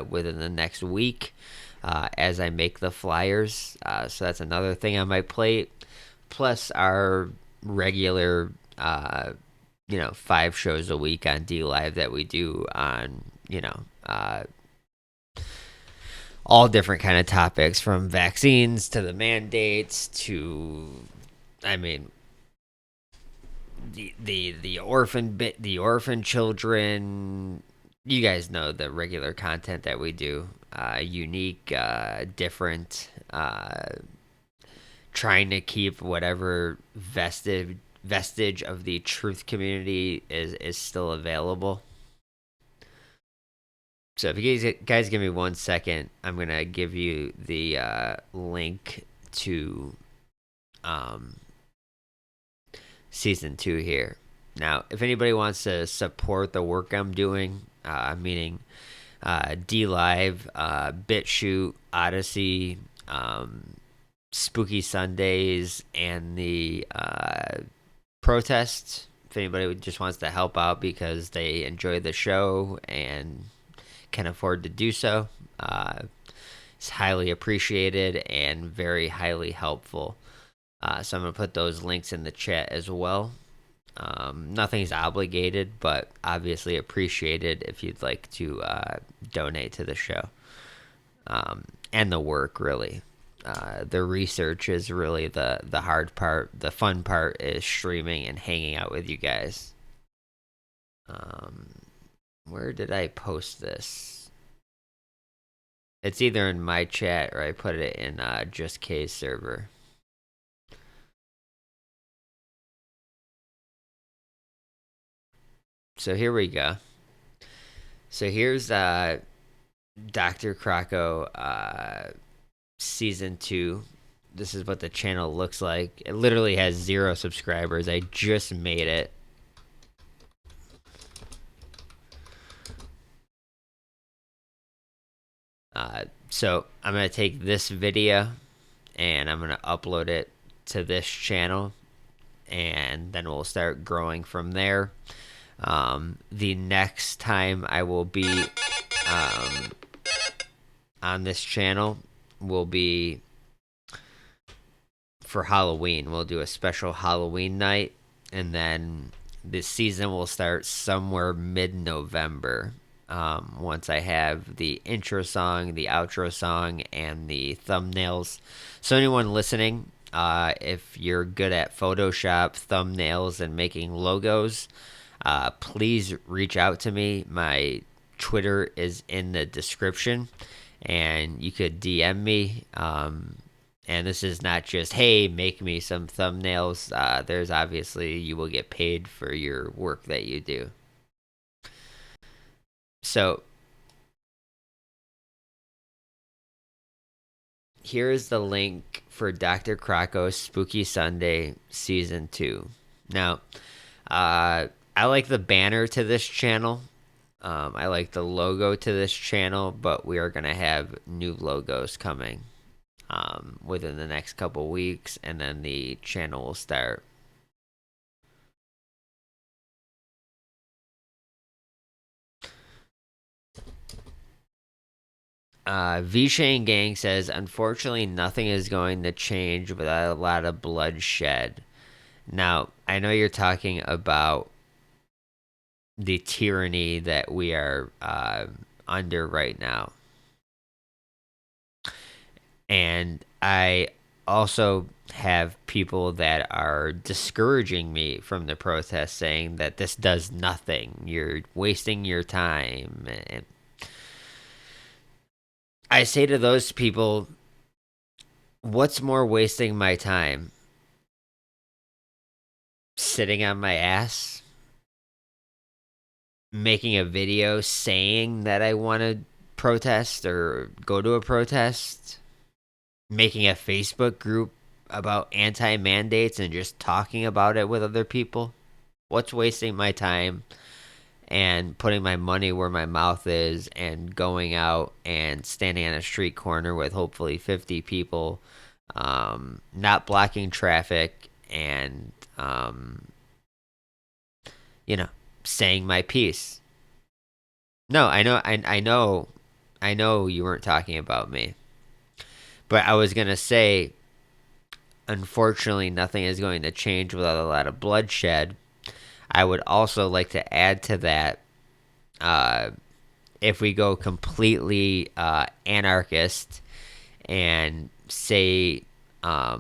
within the next week as I make the flyers. So that's another thing on my plate. Plus our regular, 5 shows a week on Dlive that we do on, all different kind of topics, from vaccines to the mandates to, the orphan children. You guys know the regular content that we do. Unique, different, trying to keep whatever vestige of the truth community is still available. So if you guys give me 1 second, I'm going to give you the link to Season 2 here. Now, if anybody wants to support the work I'm doing, meaning Dlive, Bitchute, Odysee, Spooky Sundays, and the protests, if anybody just wants to help out because they enjoy the show and can afford to do so, it's highly appreciated and very highly helpful. So I'm going to put those links in the chat as well. Nothing's obligated, but obviously appreciated if you'd like to donate to the show. And the work, really. The research is really the hard part. The fun part is streaming and hanging out with you guys. Where did I post this? It's either in my chat or I put it in Just K's server. So here we go. So here's Dr. Crocko Season 2. This is what the channel looks like. It literally has 0 subscribers. I just made it. So I'm going to take this video and I'm going to upload it to this channel, and then we'll start growing from there. The next time I will be on this channel will be for Halloween. We'll do a special Halloween night, and then this season will start somewhere mid-November. Once I have the intro song, the outro song, and the thumbnails. So anyone listening, if you're good at Photoshop, thumbnails, and making logos, please reach out to me. My Twitter is in the description, and you could DM me. And this is not just, hey, make me some thumbnails. There's obviously, you will get paid for your work that you do. So here's the link for Dr. Crocko's Spooky Sunday Season 2. Now, I like the banner to this channel. I like the logo to this channel, but we are going to have new logos coming within the next couple weeks, and then the channel will start. V-Shane Gang says, unfortunately, nothing is going to change without a lot of bloodshed. Now, I know you're talking about the tyranny that we are under right now. And I also have people that are discouraging me from the protest, saying that this does nothing. You're wasting your time. And I say to those people, what's more wasting my time? Sitting on my ass? Making a video saying that I want to protest or go to a protest? Making a Facebook group about anti-mandates and just talking about it with other people? What's wasting my time and putting my money where my mouth is and going out and standing on a street corner with hopefully 50 people, not blocking traffic and, saying my piece? No, I know you weren't talking about me. But I was going to say, unfortunately, nothing is going to change without a lot of bloodshed. I would also like to add to that, if we go completely anarchist and say all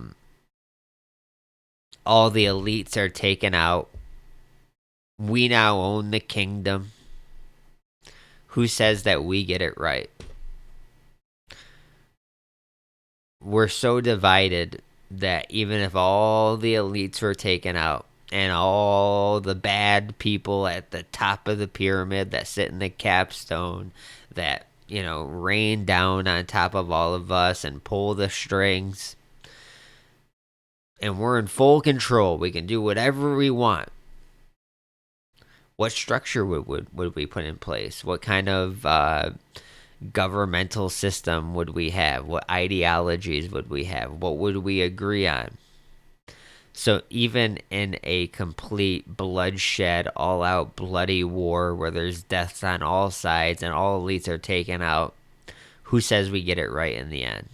the elites are taken out, we now own the kingdom. Who says that we get it right? We're so divided that even if all the elites were taken out and all the bad people at the top of the pyramid that sit in the capstone that, rain down on top of all of us and pull the strings, and we're in full control, we can do whatever we want, what structure would we put in place? What kind of governmental system would we have? What ideologies would we have? What would we agree on? So even in a complete bloodshed, all-out bloody war where there's deaths on all sides and all elites are taken out, who says we get it right in the end?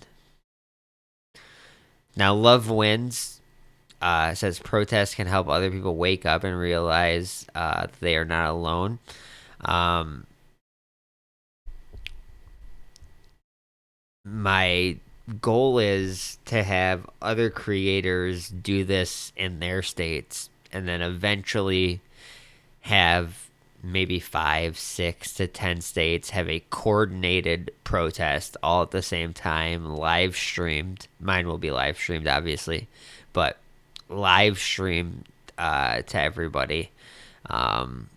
Now, Love Wins says protests can help other people wake up and realize they are not alone. My goal is to have other creators do this in their states, and then eventually have maybe 5, 6 to 10 states have a coordinated protest all at the same time, live streamed. Mine will be live streamed, obviously, but live streamed to everybody. And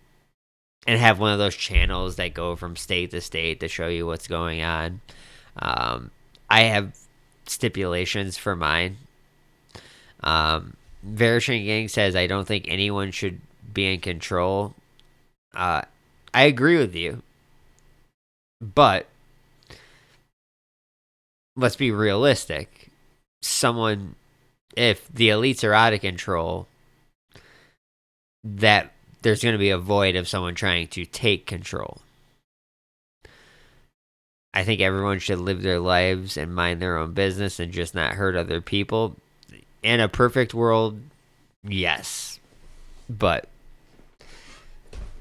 have one of those channels that go from state to state to show you what's going on. I have stipulations for mine. Verishing Gang says, I don't think anyone should be in control. I agree with you. But let's be realistic. If the elites are out of control, that there's going to be a void of someone trying to take control. I think everyone should live their lives and mind their own business and just not hurt other people. In a perfect world, yes. But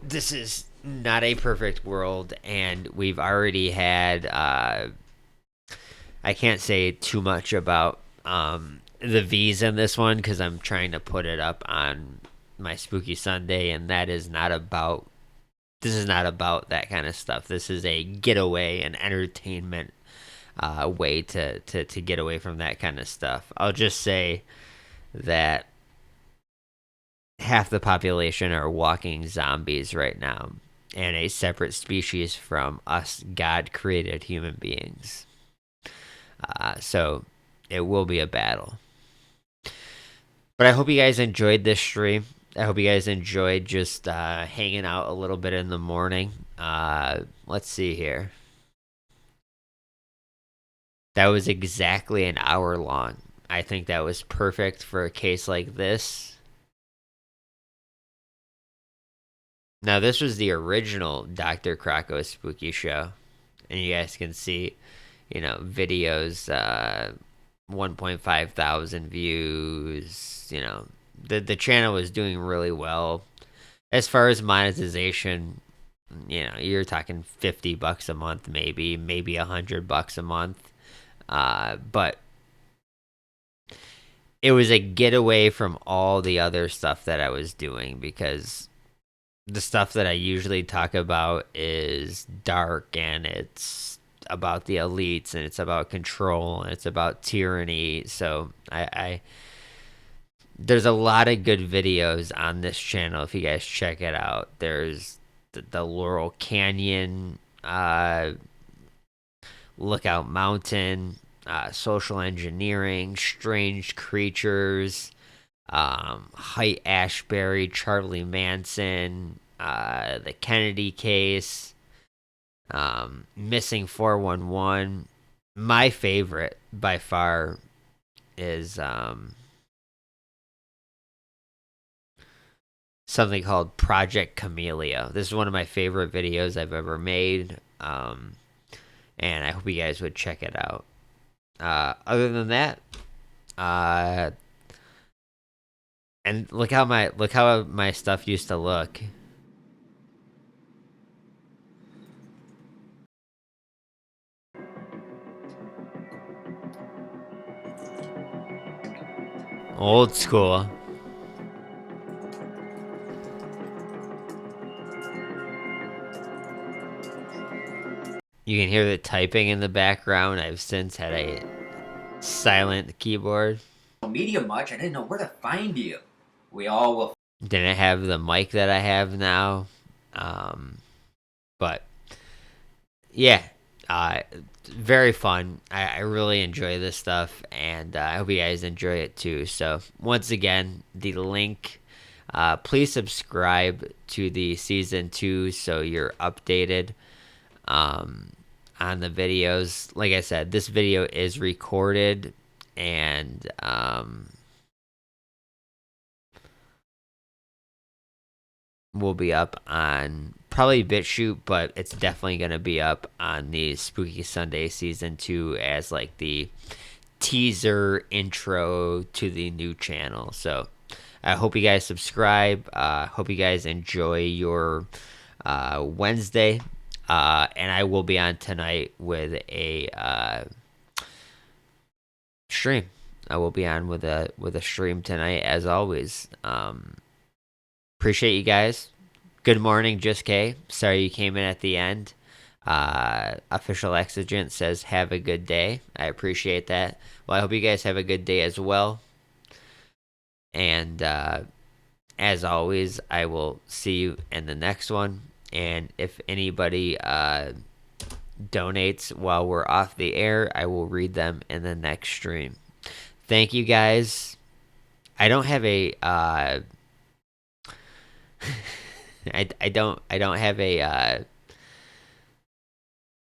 this is not a perfect world, and we've already had... I can't say too much about the V's in this one because I'm trying to put it up on my Spooky Sunday, and that is not about... This is not about that kind of stuff. This is a getaway, an entertainment way to get away from that kind of stuff. I'll just say that half the population are walking zombies right now, and a separate species from us God-created human beings. So it will be a battle. But I hope you guys enjoyed this stream. I hope you guys enjoyed just hanging out a little bit in the morning. Let's see here. That was exactly an hour long. I think that was perfect for a case like this. Now, this was the original Dr. Crocko Spooky Show. And you guys can see, videos, 1.5 thousand views, The channel was doing really well. As far as monetization, you're talking $50 a month, maybe $100 a month. But it was a getaway from all the other stuff that I was doing, because the stuff that I usually talk about is dark, and it's about the elites, and it's about control, and it's about tyranny. So there's a lot of good videos on this channel if you guys check it out. There's the Laurel Canyon, Lookout Mountain, social engineering, estranged creatures, Height Ashbury, Charlie Manson, the Kennedy case, Missing 411. My favorite by far is something called Project Camellia. This is one of my favorite videos I've ever made, and I hope you guys would check it out. Other than that, and look how my stuff used to look. Old school. You can hear the typing in the background. I've since had a silent keyboard. Media much, I didn't know where to find you. We all will. Didn't have the mic that I have now. But yeah, very fun. I really enjoy this stuff, and I hope you guys enjoy it too. So once again, the link, please subscribe to the season 2 so you're updated on the videos. Like I said, this video is recorded, and will be up on probably Bitchute, but it's definitely going to be up on the Spooky Sunday season 2 as like the teaser intro to the new channel. So I hope you guys subscribe. Hope you guys enjoy your Wednesday. And I will be on tonight with a stream. I will be on with a stream tonight, as always. Appreciate you guys. Good morning, Just K. Sorry you came in at the end. Official Exigent says, have a good day. I appreciate that. Well, I hope you guys have a good day as well. And as always, I will see you in the next one. And if anybody donates while we're off the air, I will read them in the next stream. Thank you, guys. I don't have a I don't have a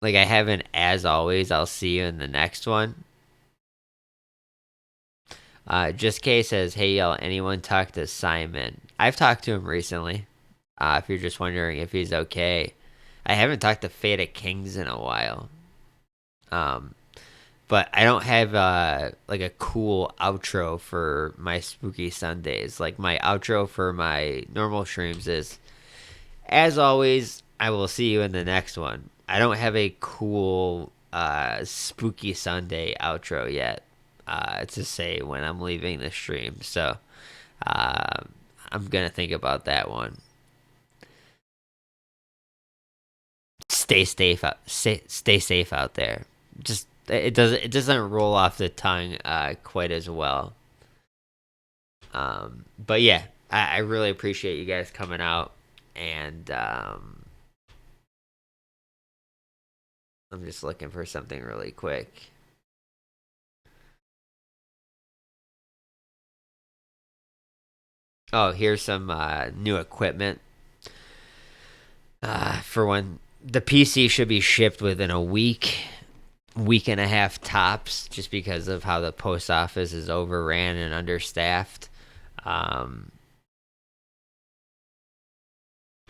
like I haven't, as always, I'll see you in the next one. Just K says, hey y'all, anyone talk to Simon? I've talked to him recently. If you're just wondering if he's okay. I haven't talked to Fate of Kings in a while. But I don't have like a cool outro for my spooky Sundays. Like my outro for my normal streams is, as always, I will see you in the next one. I don't have a cool spooky Sunday outro yet to say when I'm leaving the stream. So I'm gonna think about that one. Stay safe out. Stay safe out there. Just it doesn't roll off the tongue quite as well. But yeah, I really appreciate you guys coming out, and I'm just looking for something really quick. Oh, here's some new equipment. For when the PC should be shipped within a week and a half tops, just because of how the post office is overran and understaffed.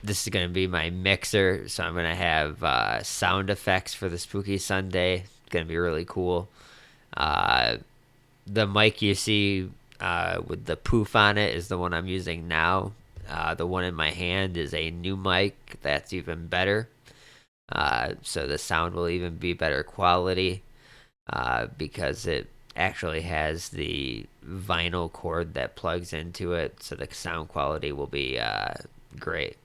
This is going to be my mixer, so I'm going to have sound effects for the Spooky Sunday. It's going to be really cool. The mic you see with the poof on it is the one I'm using now. The one in my hand is a new mic that's even better. So the sound will even be better quality because it actually has the vinyl cord that plugs into it, so the sound quality will be great.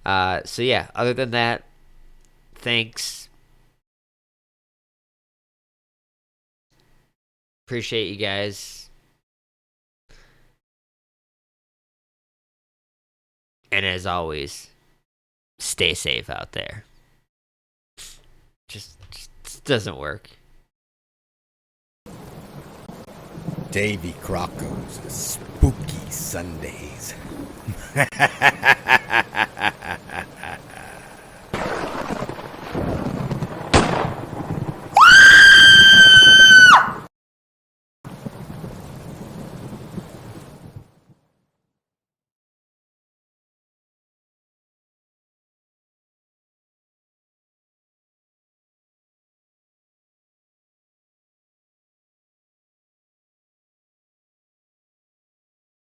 So yeah, other than that, thanks. Appreciate you guys. And as always, stay safe out there. Just doesn't work. Davy Crocko's Spooky Sundays.